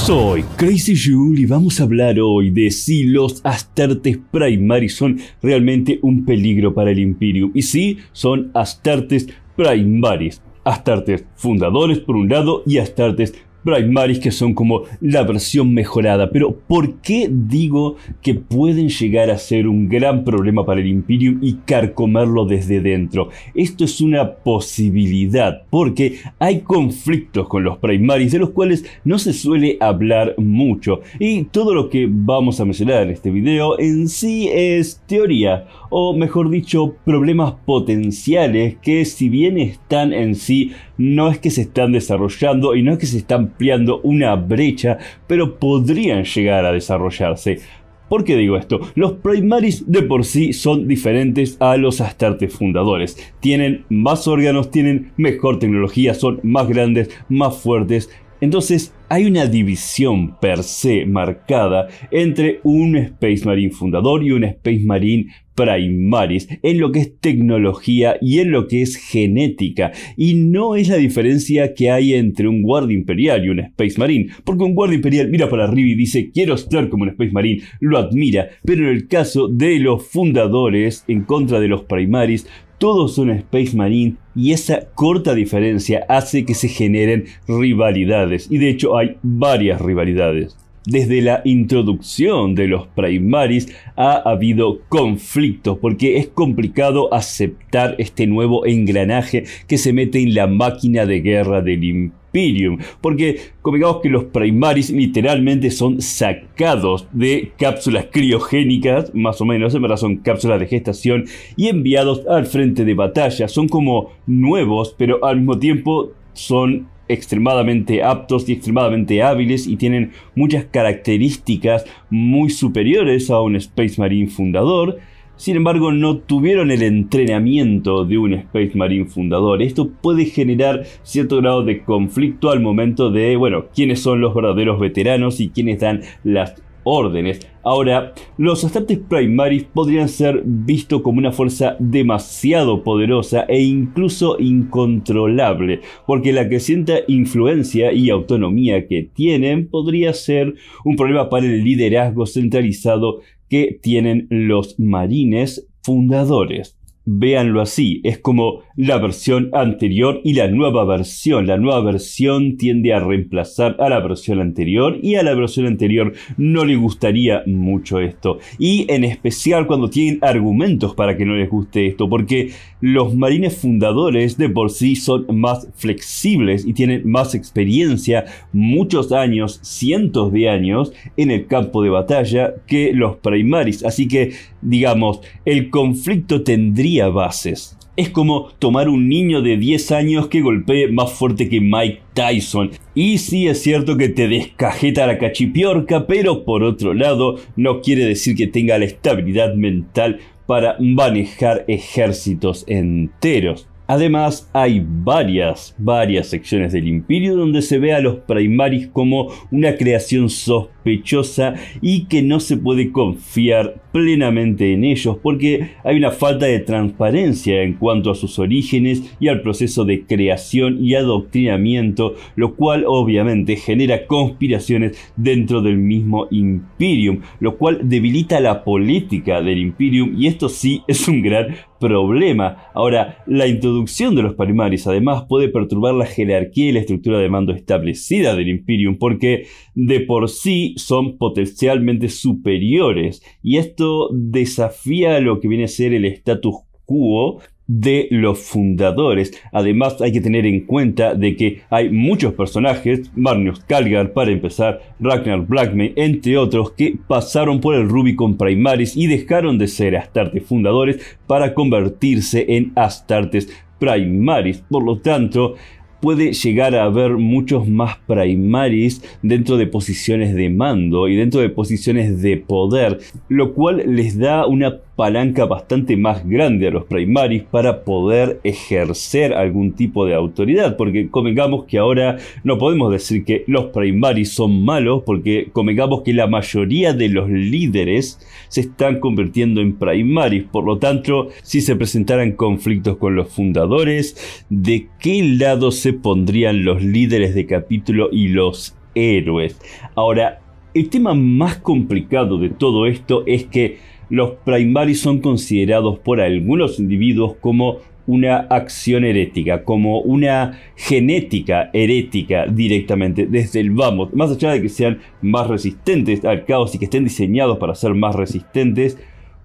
Soy Crazy Jule y vamos a hablar hoy de si los Astartes Primaris son realmente un peligro para el Imperium. Y sí, son Astartes Primaris. Astartes fundadores por un lado y Astartes Primaris que son como la versión mejorada. Pero ¿por qué digo que pueden llegar a ser un gran problema para el Imperium y carcomerlo desde dentro? Esto es una posibilidad porque hay conflictos con los Primaris de los cuales no se suele hablar mucho. Y todo lo que vamos a mencionar en este video en sí es teoría, o mejor dicho, problemas potenciales que si bien están en sí, no es que se están desarrollando y no es que se está ampliando una brecha, pero podrían llegar a desarrollarse. ¿Por qué digo esto? Los Primaris de por sí son diferentes a los Astartes fundadores. Tienen más órganos, tienen mejor tecnología, son más grandes, más fuertes. Entonces hay una división per se marcada entre un Space Marine fundador y un Space Marine Primaris en lo que es tecnología y en lo que es genética, y no es la diferencia que hay entre un guardia imperial y un Space Marine, porque un guardia imperial mira para arriba y dice quiero estar como un Space Marine, lo admira, pero en el caso de los fundadores en contra de los Primaris, todos son Space Marine y esa corta diferencia hace que se generen rivalidades, y de hecho hay varias rivalidades. Desde la introducción de los Primaris ha habido conflictos porque es complicado aceptar este nuevo engranaje que se mete en la máquina de guerra del Imperium, porque convengamos que los Primaris literalmente son sacados de cápsulas criogénicas, más o menos, en verdad son cápsulas de gestación, y enviados al frente de batalla. Son como nuevos, pero al mismo tiempo son extremadamente aptos y extremadamente hábiles y tienen muchas características muy superiores a un Space Marine fundador. Sin embargo, no tuvieron el entrenamiento de un Space Marine fundador. Esto puede generar cierto grado de conflicto al momento de, bueno, quiénes son los verdaderos veteranos y quiénes dan las órdenes. Ahora, los Astartes Primaris podrían ser vistos como una fuerza demasiado poderosa e incluso incontrolable, porque la creciente influencia y autonomía que tienen podría ser un problema para el liderazgo centralizado que tienen los marines fundadores. Véanlo así, es como la versión anterior y la nueva versión. La nueva versión tiende a reemplazar a la versión anterior y a la versión anterior no le gustaría mucho esto. Y en especial cuando tienen argumentos para que no les guste esto, porque los marines fundadores de por sí son más flexibles y tienen más experiencia, muchos años, cientos de años en el campo de batalla que los Primaris. Así que, digamos, el conflicto tendría bases. Es como tomar un niño de 10 años que golpee más fuerte que Mike Tyson. Y sí es cierto que te descajeta la cachipiorca, pero por otro lado no quiere decir que tenga la estabilidad mental para manejar ejércitos enteros. Además, hay varias secciones del Imperio donde se ve a los Primaris como una creación sospechosa y que no se puede confiar plenamente en ellos porque hay una falta de transparencia en cuanto a sus orígenes y al proceso de creación y adoctrinamiento, lo cual obviamente genera conspiraciones dentro del mismo Imperium, lo cual debilita la política del Imperium, y esto sí es un gran problema. Ahora, la introducción de los Primaris además puede perturbar la jerarquía y la estructura de mando establecida del Imperium, porque de por sí son potencialmente superiores, y esto desafía lo que viene a ser el status quo de los fundadores. Además hay que tener en cuenta de que hay muchos personajes, Marneus Calgar para empezar, Ragnar Blackmane entre otros, que pasaron por el Rubicon Primaris y dejaron de ser Astartes fundadores para convertirse en Astartes Primaris. Por lo tanto, puede llegar a haber muchos más Primaris dentro de posiciones de mando y dentro de posiciones de poder, lo cual les da una palanca bastante más grande a los Primaris para poder ejercer algún tipo de autoridad, porque convengamos que ahora no podemos decir que los Primaris son malos, porque convengamos que la mayoría de los líderes se están convirtiendo en Primaris. Por lo tanto, si se presentaran conflictos con los fundadores, ¿de qué lado se pondrían los líderes de capítulo y los héroes. Ahora, el tema más complicado de todo esto es que los Primaris son considerados por algunos individuos como una acción herética, como una genética herética directamente desde el vamos. Más allá de que sean más resistentes al caos y que estén diseñados para ser más resistentes,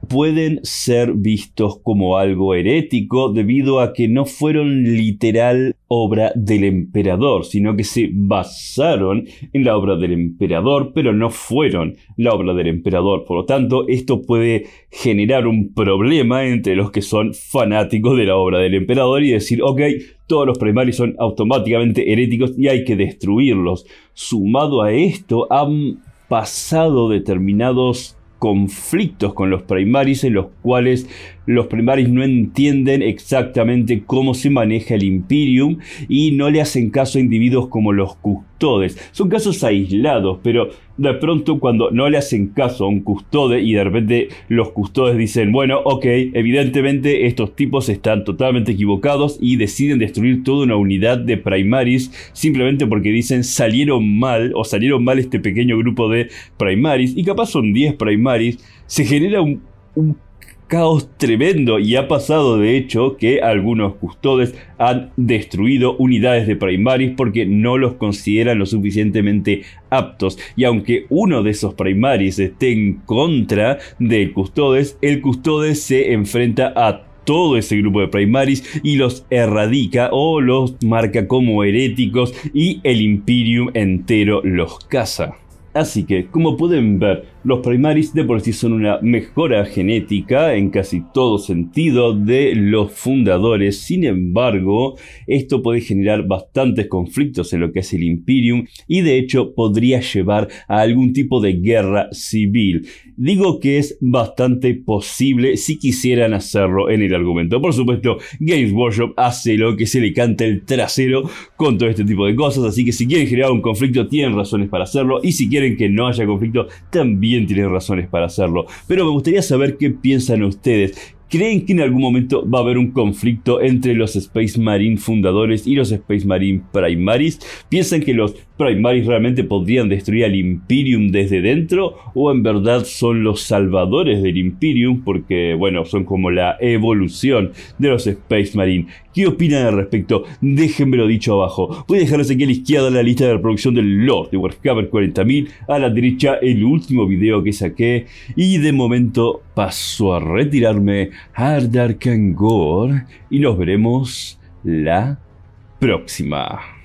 pueden ser vistos como algo herético debido a que no fueron literal obra del emperador, sino que se basaron en la obra del emperador, pero no fueron la obra del emperador. Por lo tanto, esto puede generar un problema entre los que son fanáticos de la obra del emperador y decir, ok, todos los Primaris son automáticamente heréticos y hay que destruirlos. Sumado a esto, han pasado determinados conflictos con los Primaris en los cuales los Primaris no entienden exactamente cómo se maneja el Imperium y no le hacen caso a individuos como los Custodes. Son casos aislados, pero de pronto cuando no le hacen caso a un Custode y de repente los Custodes dicen, bueno, ok, evidentemente estos tipos están totalmente equivocados y deciden destruir toda una unidad de Primaris simplemente porque dicen salieron mal este pequeño grupo de Primaris y capaz son 10 Primaris, se genera un caos tremendo y ha pasado de hecho que algunos Custodes han destruido unidades de Primaris porque no los consideran lo suficientemente aptos, y aunque uno de esos Primaris esté en contra del Custodes, el Custodes se enfrenta a todo ese grupo de Primaris y los erradica o los marca como heréticos y el Imperium entero los caza. Así que, como pueden ver, los Primaris de por sí son una mejora genética en casi todo sentido de los fundadores. Sin embargo, esto puede generar bastantes conflictos en lo que es el Imperium y de hecho podría llevar a algún tipo de guerra civil. Digo que es bastante posible si quisieran hacerlo en el argumento. Por supuesto, Games Workshop hace lo que se le canta el trasero con todo este tipo de cosas, así que si quieren generar un conflicto tienen razones para hacerlo, y si quieren que no haya conflicto también tienen razones para hacerlo. Pero me gustaría saber qué piensan ustedes. ¿Creen que en algún momento va a haber un conflicto entre los Space Marine fundadores y los Space Marine Primaris? ¿Piensan que los Primaris realmente podrían destruir al Imperium desde dentro? ¿O en verdad son los salvadores del Imperium? Porque, bueno, son como la evolución de los Space Marine. ¿Qué opinan al respecto? Déjenmelo dicho abajo. Voy a dejarles aquí a la izquierda la lista de reproducción del Lord de Warhammer 40.000. A la derecha el último video que saqué. Y de momento paso a retirarme. Hard Dark and Gore. Y nos veremos la próxima.